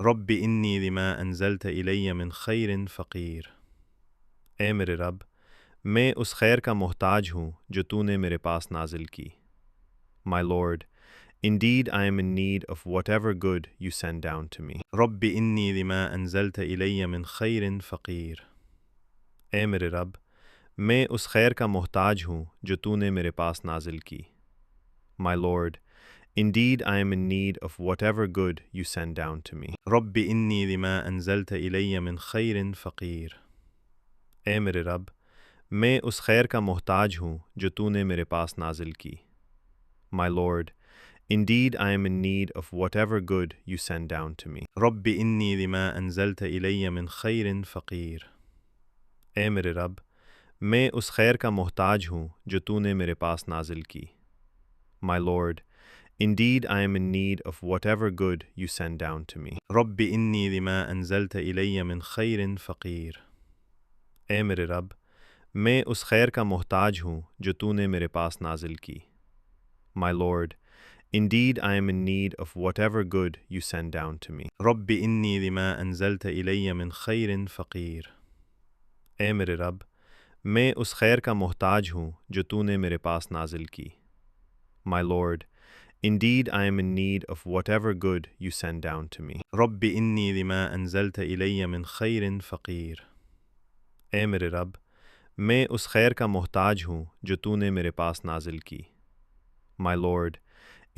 رب انی لما انزلت الی من خیر فقیر۔ اے میرے رب، میں اس خیر کا محتاج ہوں جو تو نے میرے پاس نازل کی۔ My Lord, indeed I am in need of whatever good you send down to me. رب انی لما انزلت الی من خیر فقیر۔ اے میرے رب، میں اس خیر کا محتاج ہوں جو تو نے میرے پاس نازل کی۔ My Lord, indeed I am in need of whatever good you send down to me. رب انی لما انزلت الی من خیر فقیر۔ اے میرے رب، میں اس خیر کا محتاج ہوں جو تو نے میرے پاس نازل کی۔ My Lord, indeed I am in need of whatever good you send down to me. رب انی لما انزلت الی من خیر فقیر۔ اے میرے رب، میں اس خیر کا محتاج ہوں جو تو نے میرے پاس نازل کی۔ My Lord, indeed I am in need of whatever good you send down to me. رب انی لما انزلت الی من خیر فقیر۔ اے میرے رب، میں اس خیر کا محتاج ہوں جو تو نے میرے پاس نازل کی۔ My Lord, indeed I am in need of whatever good you send down to me. رب انی لما انزلت الی من خیر فقیر۔ اے میرے رب، میں اس خیر کا محتاج ہوں جو تو نے میرے پاس نازل کی۔ My Lord, indeed I am in need of whatever good you send down to me. رب انی لما انزلت الی من خیر فقیر۔ اے میرے رب، میں اس خیر کا محتاج ہوں جو تو نے میرے پاس نازل کی۔ My Lord,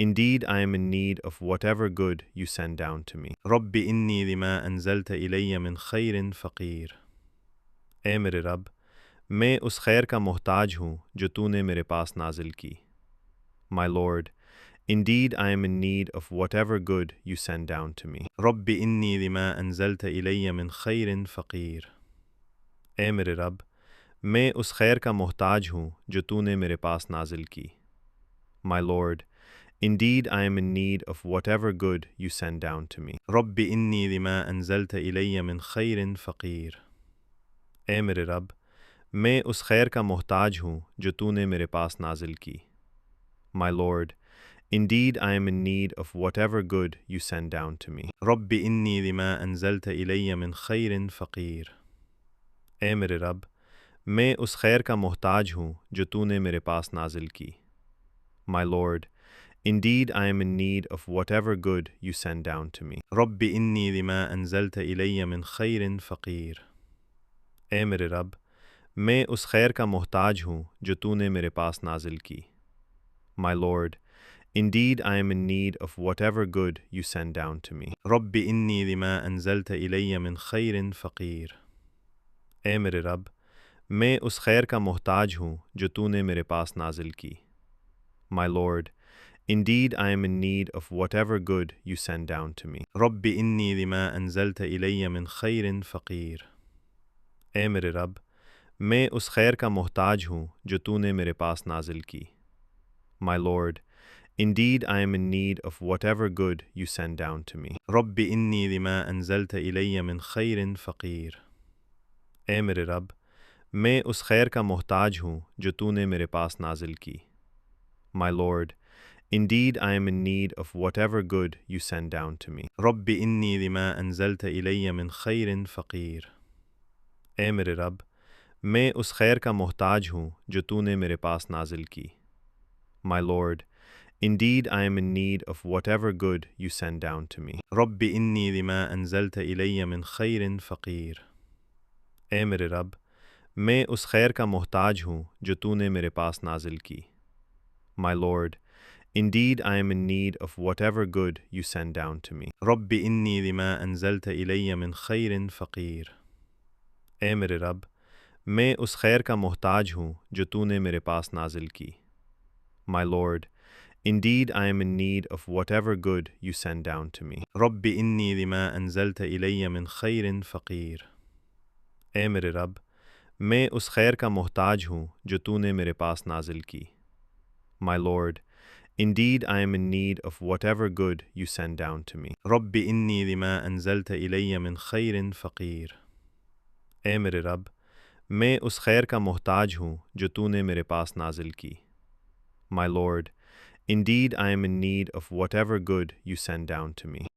indeed I am in need of whatever good you send down to me. رب انی لما انزلت الی من خیر فقیر۔ اے میرے رب، میں اس خیر کا محتاج ہوں جو تو نے میرے پاس نازل کی۔ My Lord, indeed I am in need of whatever good you send down to me. رب انی لما انزلت الی من خیر فقیر۔ اے میرے رب، میں اس خیر کا محتاج ہوں جو تو نے میرے پاس نازل کی۔ My Lord, indeed I am in need of whatever good you send down to me. رب انی لما انزلت الی من خیر فقیر۔ اے میرے رب، میں اس خیر کا محتاج ہوں جو تو نے میرے پاس نازل کی۔ My Lord, indeed I am in need of whatever good you send down to me. رب انی لما انزلت الی من خیر فقیر۔ اے میرے رب، میں اس خیر کا محتاج ہوں جو تو نے میرے پاس نازل کی۔ My Lord, indeed I am in need of whatever good you send down to me. رب انی لما انزلت الی من خیر فقیر۔ اے میرے رب، میں اس خیر کا محتاج ہوں جو تو نے میرے پاس نازل کی۔ My Lord, indeed I am in need of whatever good you send down to me. رب انی لما انزلت الی من خیر فقیر۔ اے میرے رب، میں اس خیر کا محتاج ہوں جو تو نے میرے پاس نازل کی۔ My Lord, indeed I am in need of whatever good you send down to me. رب انی لما انزلت الی من خیر فقیر۔ اے میرے رب، میں اس خیر کا محتاج ہوں جو تو نے میرے پاس نازل کی۔ My Lord, indeed I am in need of whatever good you send down to me. رب انی لما انزلت الی من خیر فقیر۔ اے میرے رب، میں اس خیر کا محتاج ہوں جو تو نے میرے پاس نازل کی۔ My Lord, indeed I am in need of whatever good you send down to me. رب انی لما انزلت الی من خیر فقیر۔ اے میرے رب، میں اس خیر کا محتاج ہوں جو تو نے میرے پاس نازل کی۔ My Lord, indeed I am in need of whatever good you send down to me. رب انی لما انزلت الی من خیر فقیر۔ اے میرے رب، میں اس خیر کا محتاج ہوں جو تو نے میرے پاس نازل کی۔ My Lord, indeed I am in need of whatever good you send down to me. رب انی لما انزلت الی من خیر فقیر۔ اے میرے رب، میں اس خیر کا محتاج ہوں جو تو نے میرے پاس نازل کی۔ My Lord, indeed I am in need of whatever good you send down to me. رب انی لما انزلت الی من خیر فقیر۔ اے میرے رب، میں اس خیر کا محتاج ہوں جو تو نے میرے پاس نازل کی۔ My Lord, indeed I am in need of whatever good you send down to me. رب انی لما انزلت الی من خیر فقیر۔ اے میرے رب، میں اس خیر کا محتاج ہوں جو تو نے میرے پاس نازل کی۔ My Lord, indeed I am in need of whatever good you send down to me.